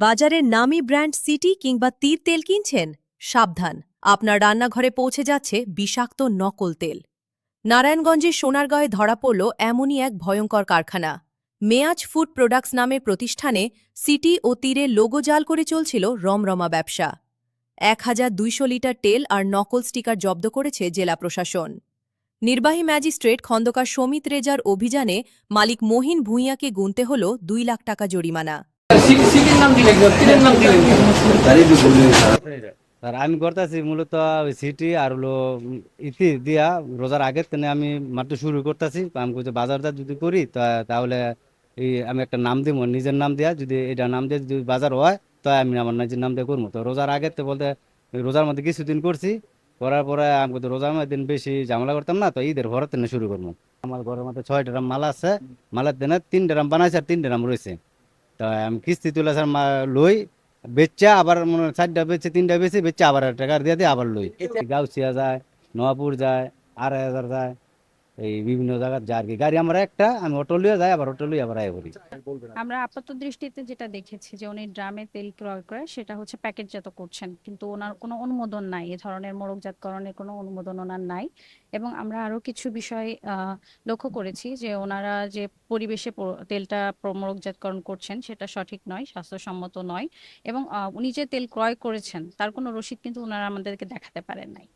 বাজারের নামী brand city কিংবা তীর তেল কিনছেন? সাবধান, আপনার রান্নাঘরে পৌঁছে যাচ্ছে বিষাক্ত নকল তেল। নারায়ণগঞ্জের সোনারগাঁয়ে ধরা পড়ল এমনই এক ভয়ঙ্কর কারখানা। মেয়াজ ফুড প্রোডাক্টস নামের প্রতিষ্ঠানে সিটি ও তীরের লোগো জাল করে চলছিল রমরমা ব্যবসা। ১,২০০ লিটার তেল আর নকল স্টিকার জব্দ করেছে জেলা প্রশাসন। নির্বাহী ম্যাজিস্ট্রেট খন্দকার সমিত রেজার অভিযানে মালিক মহিন ভূঁইয়াকে গুনতে হল ২ লাখ টাকা জরিমানা। আমি করতেছি মূলত সিটি আর হলো ইতি দিয়া রোজার আগের তেনে আমি মাত্র শুরু করতেছি। আমি বলছি বাজারটা যদি করি তাহলে এই আমি একটা নাম দিব, নিজের নাম দিয়া, যদি এটা নাম দিয়ে যদি বাজার হয় তো আমি আমার নিজের নাম দিয়ে করবো। তো রোজার আগের তো বলতে রোজার মধ্যে কিছুদিন করছি, করার পরে আমি তো রোজার মধ্যে দিন বেশি ঝামেলা করতাম না, তো ঈদের ঘরের তেনে শুরু করবো। আমার ঘরের মধ্যে ৬ ড্রাম মাল আছে, মালের দিনে ৩ ড্রাম বানাইছে আর ৩ ড্রাম রয়েছে। তো আমি কিস্তি তুলে স্যার লই বেচা, আবার মনে হয় ৪টা বেচে ৩টা বেচে বেচে আবার টাকা দিয়ে দিয়ে আবার লই। গাউছিয়া যায়, নয়াপুর যায়, ২,৫০০ যায়, এই বিভিন্ন জায়গায় যায় আর কি। গাড়ি আমার একটা, আমি অটো লিয়ে যাই, আবার অটো লিয়ে আবার আয় করি। আমরা আপাত দৃষ্টিতে যেটা দেখেছি যে উনি ড্রামে তেল ক্রয় করে সেটা হচ্ছে প্যাকেটজাত করছেন, কিন্তু ওনার কোনো অনুমোদন নাই, এ ধরনের মোড়কজাতকরণের কোনো অনুমোদন ওনার নাই। এবং আমরা আরো কিছু বিষয় লক্ষ্য করেছি যে ওনারা যে পরিবেশে তেলটা মোড়কজাতকরণ করছেন সেটা সঠিক নয়, স্বাস্থ্যসম্মত নয়। এবং উনি যে তেল ক্রয় করেছেন তার কোনো রসিদ কিন্তু ওনারা আমাদেরকে দেখাতে পারেন নাই।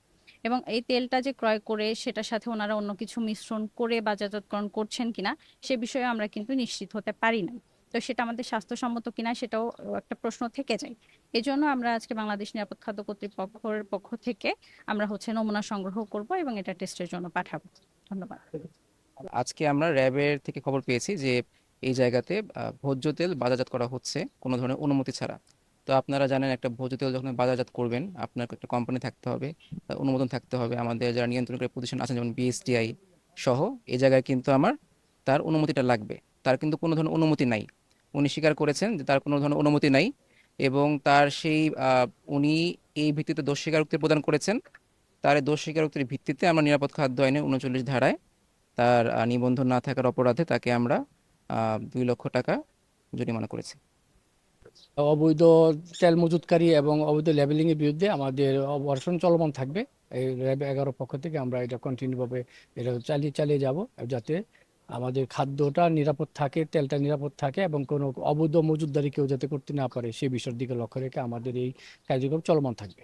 এবং এই তেলটা যে ক্রয় করে সেটার সাথে ওনারা অন্য কিছু মিশ্রণ করে বাজারজাতকরণ করছেন কিনা সে বিষয়ে আমরা কিন্তু নিশ্চিত হতে পারি না। তো সেটা আমাদের স্বাস্থ্যসম্মত কিনা সেটাও একটা প্রশ্ন থেকে যায়। এই জন্য আমরা আজকে বাংলাদেশ নিরাপদ খাদ্য কর্তৃপক্ষের পক্ষ থেকে আমরা নমুনা সংগ্রহ করব এবং এটা টেস্টের জন্য পাঠাবো। ধন্যবাদ। আজকে আমরা র্যাবের থেকে খবর পেয়েছি যে এই জায়গাতে ভোজ্য তেল বাজারজাত করা হচ্ছে কোনো ধরনের অনুমতি ছাড়া। তো আপনারা জানেন, একটা ভোজ্য তেল যখন বাজারজাত করবেন আপনার একটা কোম্পানি থাকতে হবে, অনুমোদন থাকতে হবে। আমাদের যারা নিয়ন্ত্রণকারী প্রতিষ্ঠান আছেন যেমন বিএসটিআই সহ, এই জায়গায় কিন্তু তার অনুমতিটা লাগবে। তার কিন্তু কোনো ধরনের অনুমতি নাই। উনি স্বীকার করেছেন যে তার কোনো ধরনের অনুমতি নাই, এবং তার সেই উনি এই ভিত্তিতে দোষ স্বীকারোক্তি প্রদান করেছেন। তার এই দোষ স্বীকারোক্তির ভিত্তিতে আমরা নিরাপদ খাদ্য আইনের ৩৯ ধারায় তার নিবন্ধন না থাকার অপরাধে তাকে আমরা ২ লক্ষ টাকা জরিমানা করেছি। অবৈধ তেল মজুতকারী এবং অবৈধ লেবেলিং এর বিরুদ্ধে আমাদের অপারেশন চলমান থাকবে। এই র্যাব ১১ পক্ষ থেকে আমরা এটা কন্টিনিউ ভাবে এটা চালিয়ে যাব, যাতে আমাদের খাদ্যটা নিরাপদ থাকে, তেলটা নিরাপদ থাকে এবং কোনো অবৈধ মজুতদারি কেউ যাতে করতে না পারে সেই বিষয়ের দিকে লক্ষ্য রেখে আমাদের এই কার্যক্রম চলমান থাকবে।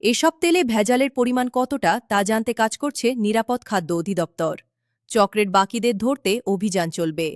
এসব তেলে ভেজালের পরিমাণ কতটা তা জানতে কাজ করছে নিরাপদ খাদ্য অধিদপ্তর। চক্রের বাকিদের ধরতে অভিযান চলবে।